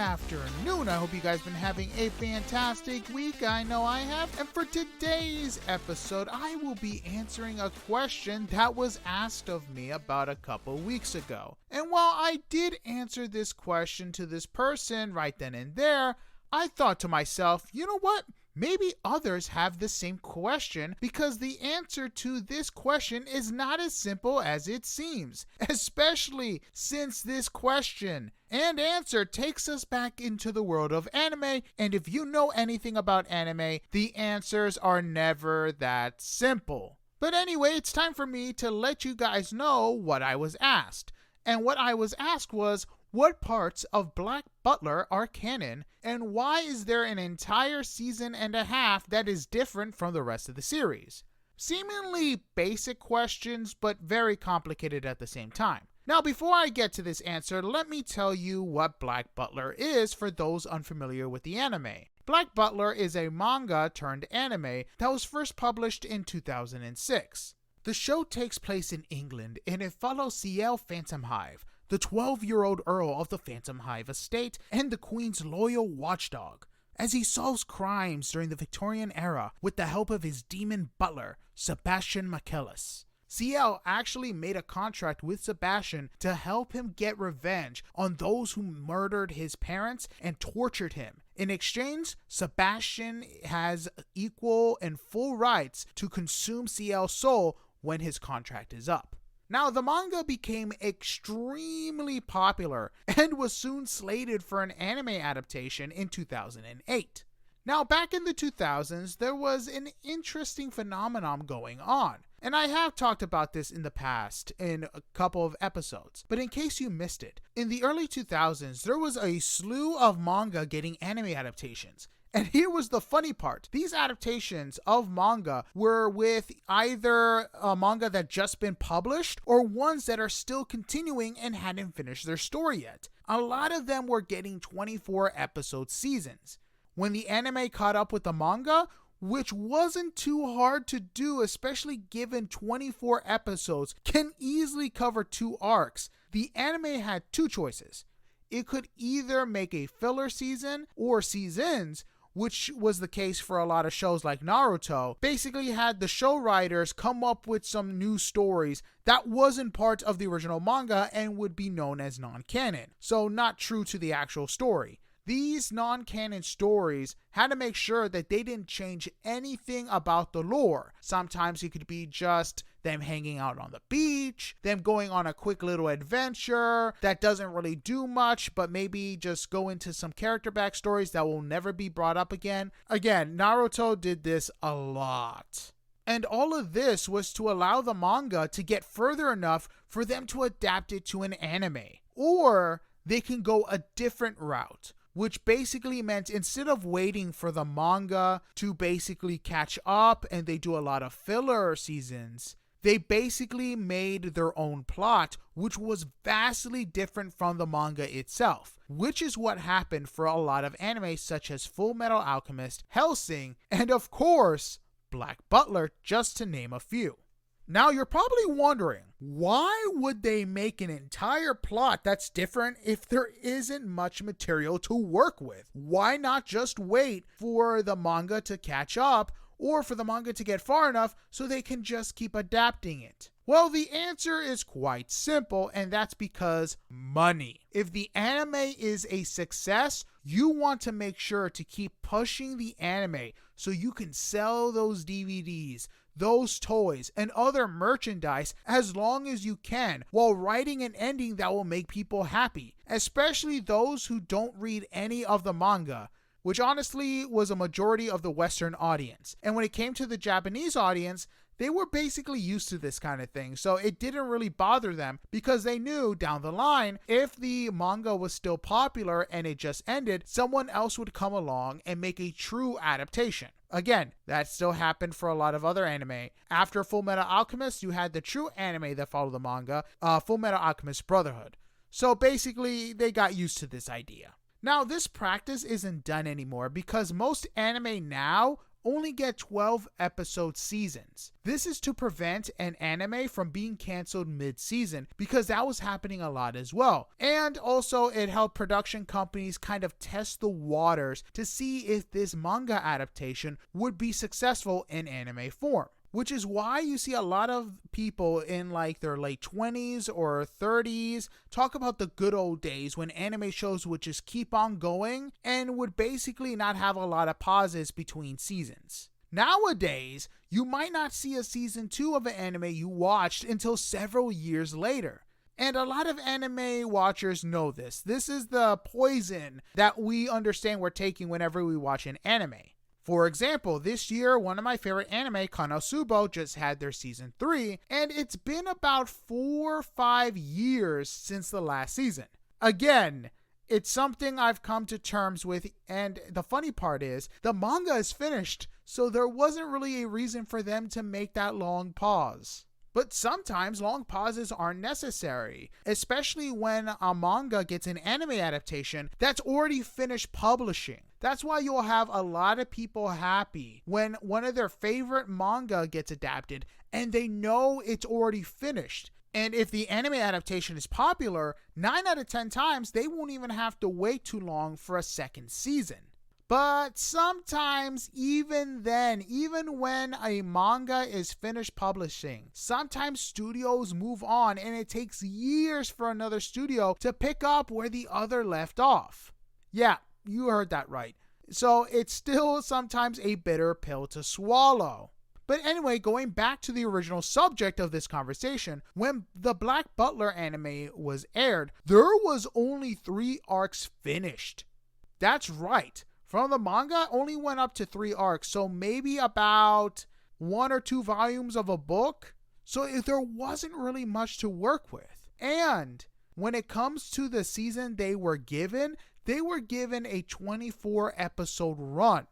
afternoon. I hope you guys been having a fantastic week. I know I have. And for today's episode, I will be answering a question that was asked of me about a couple weeks ago. And while I did answer this question to this person right then and there, I thought to myself, you know what? Maybe others have the same question because the answer to this question is not as simple as it seems, especially since this question and answer takes us back into the world of anime, and if you know anything about anime, the answers are never that simple. But anyway, it's time for me to let you guys know what I was asked. And what I was asked was, what parts of Black Butler are canon, and why is there an entire season and a half that is different from the rest of the series? Seemingly basic questions, but very complicated at the same time. Now, before I get to this answer, let me tell you what Black Butler is for those unfamiliar with the anime. Black Butler is a manga turned anime that was first published in 2006. The show takes place in England, and it follows Ciel Phantom Hive, the 12-year-old Earl of the Phantom Hive estate and the Queen's loyal watchdog, as he solves crimes during the Victorian era with the help of his demon butler, Sebastian Michaelis. Ciel actually made a contract with Sebastian to help him get revenge on those who murdered his parents and tortured him. In exchange, Sebastian has equal and full rights to consume Ciel's soul when his contract is up. Now, the manga became extremely popular and was soon slated for an anime adaptation in 2008. Now, back in the 2000s, there was an interesting phenomenon going on, and I have talked about this in the past in a couple of episodes, but in case you missed it, in the early 2000s, there was a slew of manga getting anime adaptations. And here was the funny part. These adaptations of manga were with either a manga that just been published or ones that are still continuing and hadn't finished their story yet. A lot of them were getting 24 episode seasons. When the anime caught up with the manga, which wasn't too hard to do, especially given 24 episodes can easily cover 2 arcs, the anime had 2 choices. It could either make a filler season or seasons, which was the case for a lot of shows like Naruto, basically had the show writers come up with some new stories that wasn't part of the original manga and would be known as non-canon, so not true to the actual story. These non-canon stories had to make sure that they didn't change anything about the lore. Sometimes it could be just them hanging out on the beach, them going on a quick little adventure that doesn't really do much, but maybe just go into some character backstories that will never be brought up again. Again, Naruto did this a lot. And all of this was to allow the manga to get further enough for them to adapt it to an anime. Or they can go a different route, which basically meant instead of waiting for the manga to basically catch up and they do a lot of filler seasons, they basically made their own plot, which was vastly different from the manga itself, which is what happened for a lot of anime such as Full Metal Alchemist, Hellsing, and of course, Black Butler, just to name a few. Now, you're probably wondering, why would they make an entire plot that's different if there isn't much material to work with? Why not just wait for the manga to catch up or for the manga to get far enough so they can just keep adapting it? Well, the answer is quite simple, and that's because money. If the anime is a success, you want to make sure to keep pushing the anime so you can sell those DVDs, those toys, and other merchandise as long as you can while writing an ending that will make people happy, especially those who don't read any of the manga, which honestly was a majority of the Western audience. And when it came to the Japanese audience, they were basically used to this kind of thing, so it didn't really bother them because they knew down the line, if the manga was still popular and it just ended, someone else would come along and make a true adaptation. Again, that still happened for a lot of other anime. After Full Metal Alchemist, you had the true anime that followed the manga, Full Metal Alchemist Brotherhood. So basically, they got used to this idea. Now, this practice isn't done anymore because most anime now only get 12 episode seasons. This is to prevent an anime from being canceled mid-season, because that was happening a lot as well. And also it helped production companies kind of test the waters to see if this manga adaptation would be successful in anime form. Which is why you see a lot of people in like their late 20s or 30s talk about the good old days when anime shows would just keep on going and would basically not have a lot of pauses between seasons. Nowadays, you might not see a season 2 of an anime you watched until several years later. And a lot of anime watchers know this. This is the poison that we understand we're taking whenever we watch an anime. For example, this year, one of my favorite anime, Konosuba, just had their season 3, and it's been about 4 or 5 years since the last season. Again, it's something I've come to terms with, and the funny part is, the manga is finished, so there wasn't really a reason for them to make that long pause. But sometimes long pauses are necessary, especially when a manga gets an anime adaptation that's already finished publishing. That's why you'll have a lot of people happy when one of their favorite manga gets adapted and they know it's already finished. And if the anime adaptation is popular, 9 out of 10 times they won't even have to wait too long for a second season. But sometimes, even then, even when a manga is finished publishing, sometimes studios move on and it takes years for another studio to pick up where the other left off. Yeah, you heard that right. So it's still sometimes a bitter pill to swallow. But anyway, going back to the original subject of this conversation, when the Black Butler anime was aired, there was only 3 arcs finished. That's right. From the manga, only went up to 3 arcs, so maybe about 1 or 2 volumes of a book. So there wasn't really much to work with. And when it comes to the season they were given a 24 episode run.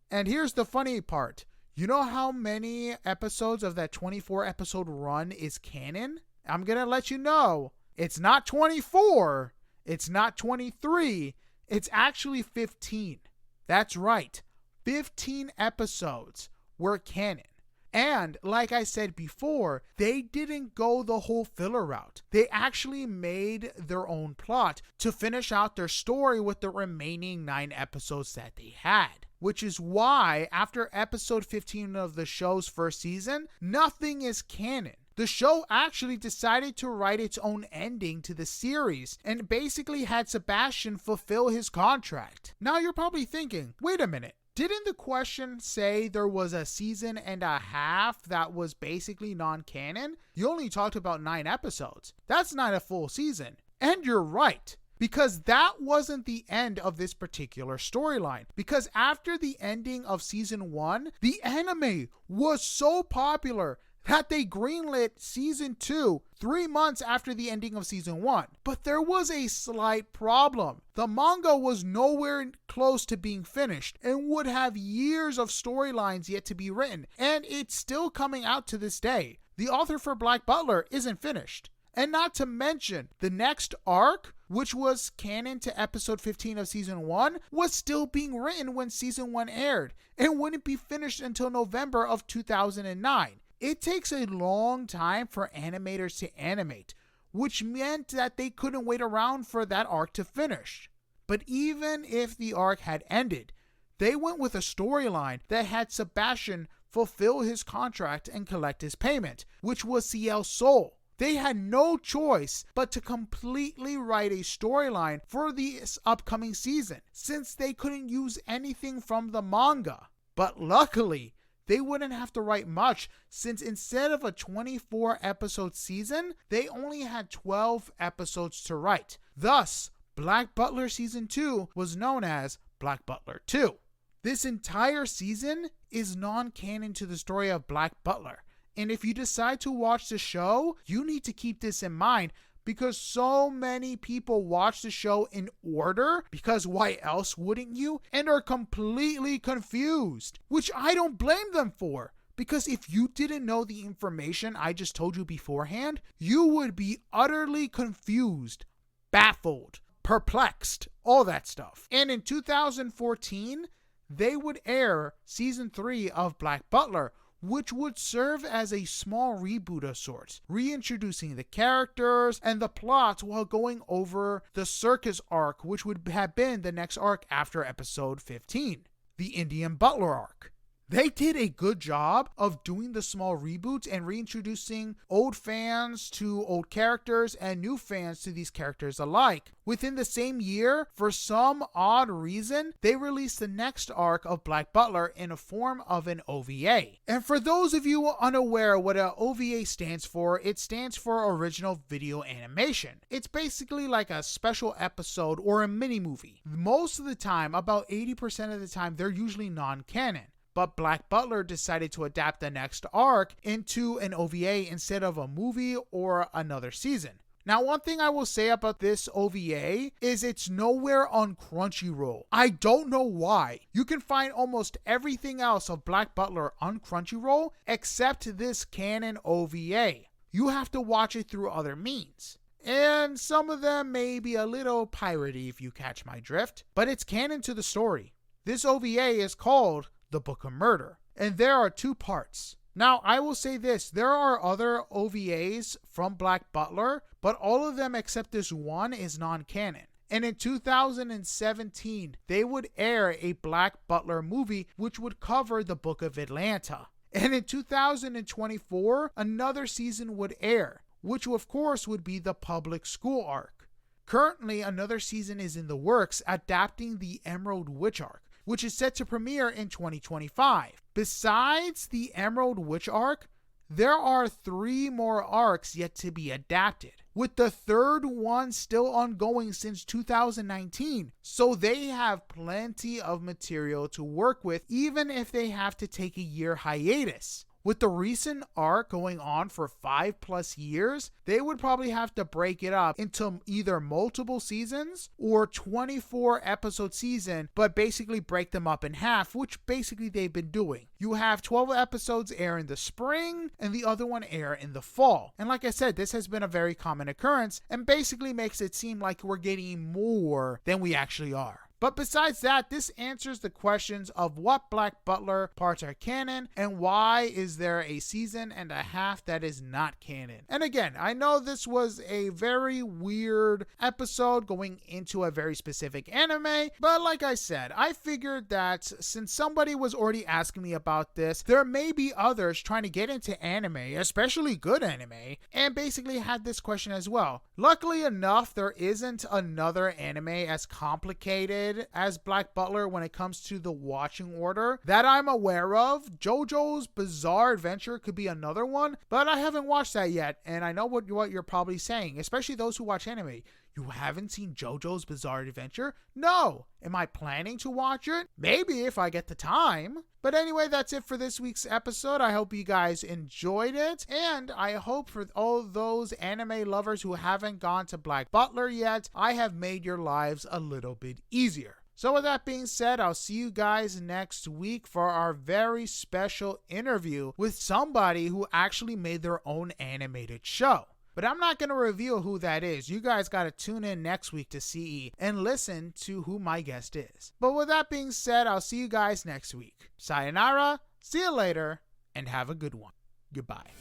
And here's the funny part. You know how many episodes of that 24 episode run is canon? I'm going to let you know. It's not 24. It's not 23. It's actually 15. That's right, 15 episodes were canon. And like I said before, they didn't go the whole filler route. They actually made their own plot to finish out their story with the remaining 9 episodes that they had. Which is why, after episode 15 of the show's first season, nothing is canon. The show actually decided to write its own ending to the series and basically had Sebastian fulfill his contract. Now you're probably thinking, wait a minute, didn't the question say there was a season and a half that was basically non-canon? You only talked about 9 episodes. That's not a full season. And you're right. Because that wasn't the end of this particular storyline. Because after the ending of season 1, the anime was so popular that they greenlit season 2 3 months after the ending of season 1. But there was a slight problem. The manga was nowhere close to being finished and would have years of storylines yet to be written. And it's still coming out to this day. The author for Black Butler isn't finished. And not to mention, the next arc, which was canon to episode 15 of season 1, was still being written when season 1 aired and wouldn't be finished until November of 2009. It takes a long time for animators to animate, which meant that they couldn't wait around for that arc to finish. But even if the arc had ended, they went with a storyline that had Sebastian fulfill his contract and collect his payment, which was Ciel's soul. They had no choice but to completely write a storyline for this upcoming season, since they couldn't use anything from the manga. But luckily, they wouldn't have to write much, since instead of a 24 episode season, they only had 12 episodes to write. Thus, Black Butler Season 2 was known as Black Butler 2. This entire season is non-canon to the story of Black Butler. And if you decide to watch the show, you need to keep this in mind, because so many people watch the show in order, because why else wouldn't you, and are completely confused, which I don't blame them for. Because if you didn't know the information I just told you beforehand, you would be utterly confused, baffled, perplexed, all that stuff. And in 2014, they would air season 3 of Black Butler, which would serve as a small reboot of sorts, reintroducing the characters and the plots while going over the circus arc, which would have been the next arc after episode 15, the Indian Butler arc. They did a good job of doing the small reboots and reintroducing old fans to old characters and new fans to these characters alike. Within the same year, for some odd reason, they released the next arc of Black Butler in a form of an OVA. And for those of you unaware what an OVA stands for, it stands for Original Video Animation. It's basically like a special episode or a mini movie. Most of the time, about 80% of the time, they're usually non-canon. But Black Butler decided to adapt the next arc into an OVA instead of a movie or another season. Now, one thing I will say about this OVA is it's nowhere on Crunchyroll. I don't know why. You can find almost everything else of Black Butler on Crunchyroll except this canon OVA. You have to watch it through other means. And some of them may be a little piratey if you catch my drift, but it's canon to the story. This OVA is called The Book of Murder, and there are 2 parts. Now, I will say this, there are other OVAs from Black Butler, but all of them except this one is non-canon. And in 2017, they would air a Black Butler movie which would cover the Book of Atlanta. And in 2024, another season would air, which of course would be the public school arc. Currently, another season is in the works adapting the Emerald Witch arc, which is set to premiere in 2025. Besides the Emerald Witch arc, there are 3 more arcs yet to be adapted, with the 3rd one still ongoing since 2019, so they have plenty of material to work with even if they have to take a year hiatus. With the recent arc going on for 5+ years, they would probably have to break it up into either multiple seasons or 24 episode season, but basically break them up in half, which basically they've been doing. You have 12 episodes air in the spring and the other one air in the fall. And like I said, this has been a very common occurrence and basically makes it seem like we're getting more than we actually are. But besides that, this answers the questions of what Black Butler parts are canon and why is there a season and a half that is not canon. And again, I know this was a very weird episode going into a very specific anime, but like I said, I figured that since somebody was already asking me about this, there may be others trying to get into anime, especially good anime, and basically had this question as well. Luckily enough, there isn't another anime as complicated as Black Butler when it comes to the watching order that I'm aware of. JoJo's Bizarre Adventure could be another one, but I haven't watched that yet, and I know what you're probably saying, especially those who watch anime. You haven't seen JoJo's Bizarre Adventure? No. Am I planning to watch it? Maybe if I get the time. But anyway, that's it for this week's episode. I hope you guys enjoyed it. And I hope for all those anime lovers who haven't gone to Black Butler yet, I have made your lives a little bit easier. So with that being said, I'll see you guys next week for our very special interview with somebody who actually made their own animated show. But I'm not going to reveal who that is. You guys got to tune in next week to see and listen to who my guest is. But with that being said, I'll see you guys next week. Sayonara, see you later, and have a good one. Goodbye.